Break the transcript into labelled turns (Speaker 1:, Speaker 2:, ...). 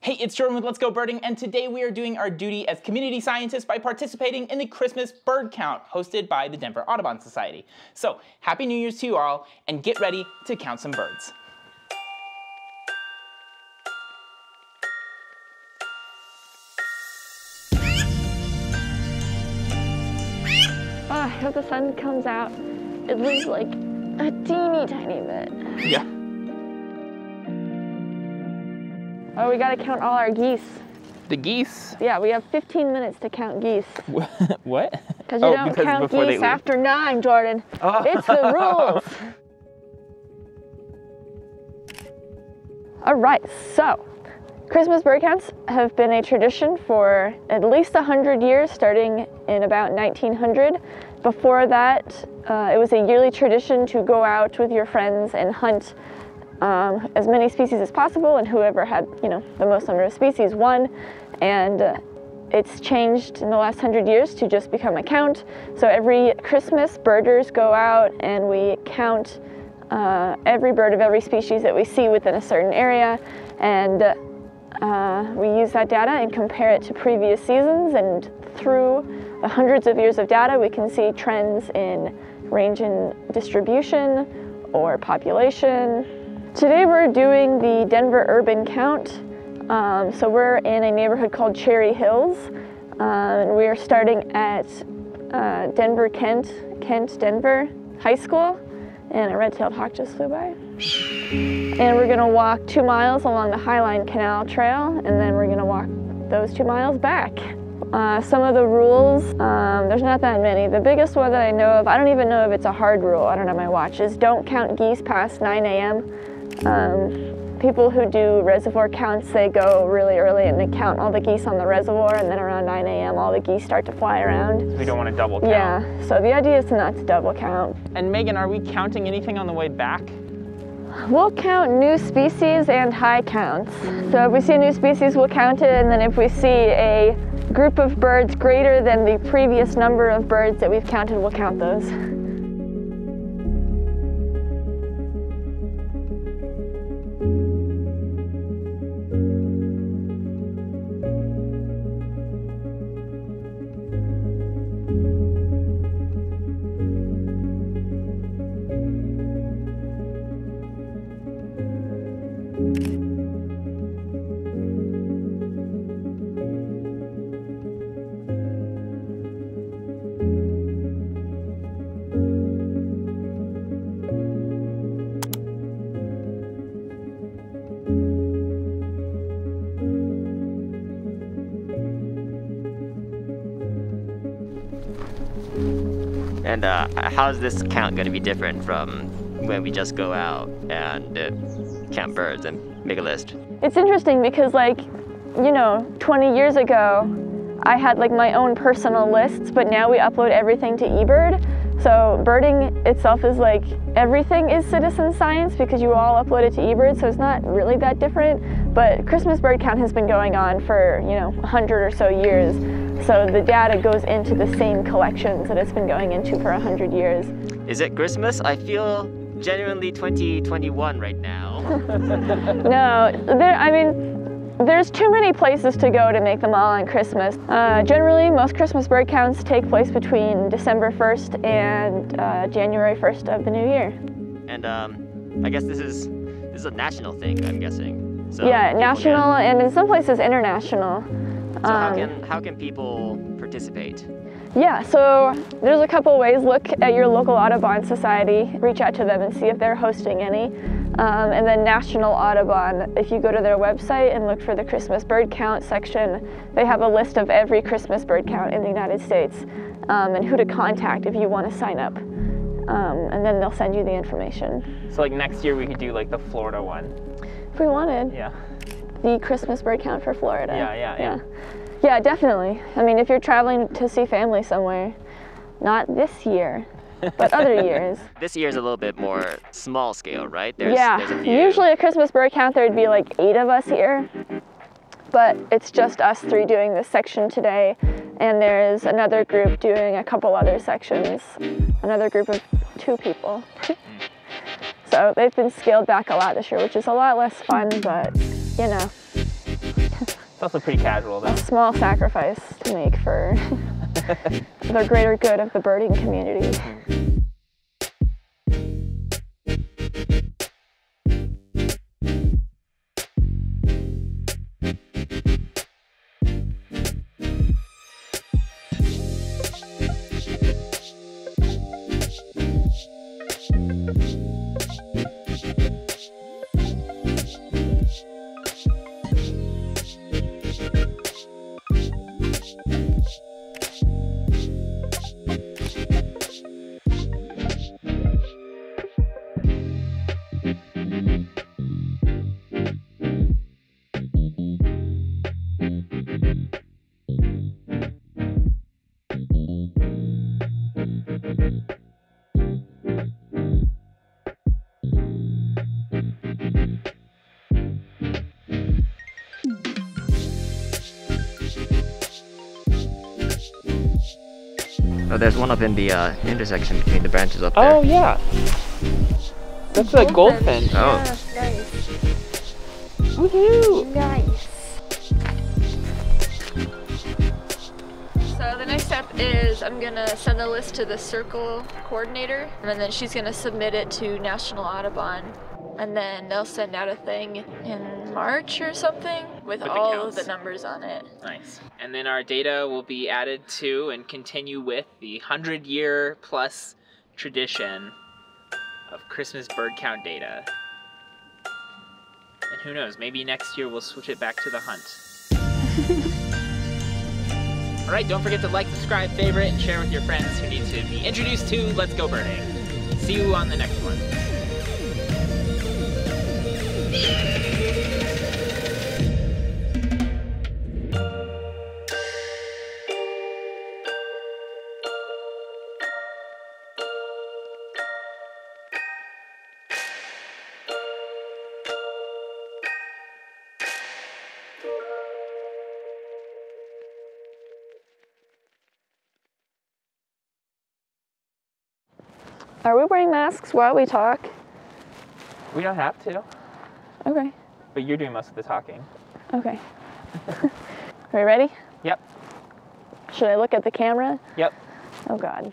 Speaker 1: Hey, it's Jordan with Let's Go Birding, and today we are doing our duty as community scientists by participating in the Christmas bird count hosted by the Denver Audubon Society. So, Happy New Year's to you all, and get ready to count some birds.
Speaker 2: Oh, I hope the sun comes out at least like a teeny tiny bit.
Speaker 1: Yeah.
Speaker 2: Oh, we gotta count all our geese.
Speaker 1: The geese?
Speaker 2: Yeah, we have 15 minutes to count geese.
Speaker 1: What?
Speaker 2: Because you don't count geese after 9, Jordan. Oh. It's the rules. All right, so Christmas bird counts have been a tradition for at least 100 years, starting in about 1900. Before that, it was a yearly tradition to go out with your friends and hunt as many species as possible, and whoever had, the most number of species won. And it's changed in the last 100 years to just become a count. So every Christmas, birders go out and we count every bird of every species that we see within a certain area, and we use that data and compare it to previous seasons, and through the hundreds of years of data we can see trends in range in distribution or population. Today we're doing the Denver Urban Count. So we're in a neighborhood called Cherry Hills. And we are starting at Denver High School, and a red-tailed hawk just flew by. And we're gonna walk 2 miles along the Highline Canal Trail, and then we're gonna walk those 2 miles back. Some of the rules, there's not that many. The biggest one that I know of, I don't even know if it's a hard rule, I don't have my watch, is don't count geese past 9 a.m. People who do reservoir counts, they go really early and they count all the geese on the reservoir, and then around 9 a.m. all the geese start to fly around.
Speaker 1: We don't want to double count.
Speaker 2: Yeah, so the idea is to not to double count.
Speaker 1: And Megan, are we counting anything on the way back?
Speaker 2: We'll count new species and high counts. So if we see a new species, we'll count it, and then if we see a group of birds greater than the previous number of birds that we've counted, we'll count those.
Speaker 3: And how's this count going to be different from when we just go out and count birds and make a list?
Speaker 2: It's interesting because 20 years ago, I had my own personal lists, but now we upload everything to eBird. So birding itself is everything is citizen science because you all upload it to eBird, so it's not really that different. But Christmas bird count has been going on for 100 or so years. So the data goes into the same collections that it's been going into for 100 years.
Speaker 3: Is it Christmas? I feel genuinely 2021 right now.
Speaker 2: No, there's too many places to go to make them all on Christmas. Generally, most Christmas bird counts take place between December 1st and January 1st of the new year. And
Speaker 3: I guess this is a national thing, I'm guessing. So
Speaker 2: yeah, national and in some places international.
Speaker 3: So how can people participate?
Speaker 2: Yeah, so there's a couple ways. Look at your local Audubon Society, reach out to them and see if they're hosting any. And then National Audubon, if you go to their website and look for the Christmas bird count section, they have a list of every Christmas bird count in the United States and who to contact if you want to sign up. And then they'll send you the information.
Speaker 1: So next year we could do the Florida one.
Speaker 2: If we wanted.
Speaker 1: Yeah.
Speaker 2: The Christmas bird count for Florida.
Speaker 1: Yeah.
Speaker 2: Yeah, definitely. If you're traveling to see family somewhere, not this year, but other years.
Speaker 3: This year is a little bit more small scale, right?
Speaker 2: There's a few. Usually a Christmas bird count, there'd be 8 of us here, but it's just us 3 doing this section today, and there's another group doing a couple other sections, another group of 2 people. So they've been scaled back a lot this year, which is a lot less fun, but
Speaker 1: It's also pretty casual though.
Speaker 2: A small sacrifice to make for the greater good of the birding community.
Speaker 3: Oh, there's one up in the intersection between the branches up there.
Speaker 1: Oh yeah. That's a goldfinch.
Speaker 3: Oh.
Speaker 2: Yeah, nice.
Speaker 1: Woohoo!
Speaker 2: Nice. So the next step is I'm gonna send the list to the circle coordinator, and then she's gonna submit it to National Audubon, and then they'll send out a thing in March or something with all of the numbers on it.
Speaker 1: Nice. And then our data will be added to and continue with the 100-year plus tradition of Christmas bird count data. And who knows, maybe next year we'll switch it back to the hunt. All right, don't forget to like, subscribe, favorite, and share with your friends who need to be introduced to Let's Go Birding. See you on the next one.
Speaker 2: Are we wearing masks while we talk?
Speaker 1: We don't have to,
Speaker 2: Okay.
Speaker 1: but you're doing most of the talking.
Speaker 2: Okay. Are we ready?
Speaker 1: Yep.
Speaker 2: Should I look at the camera?
Speaker 1: Yep.
Speaker 2: Oh God.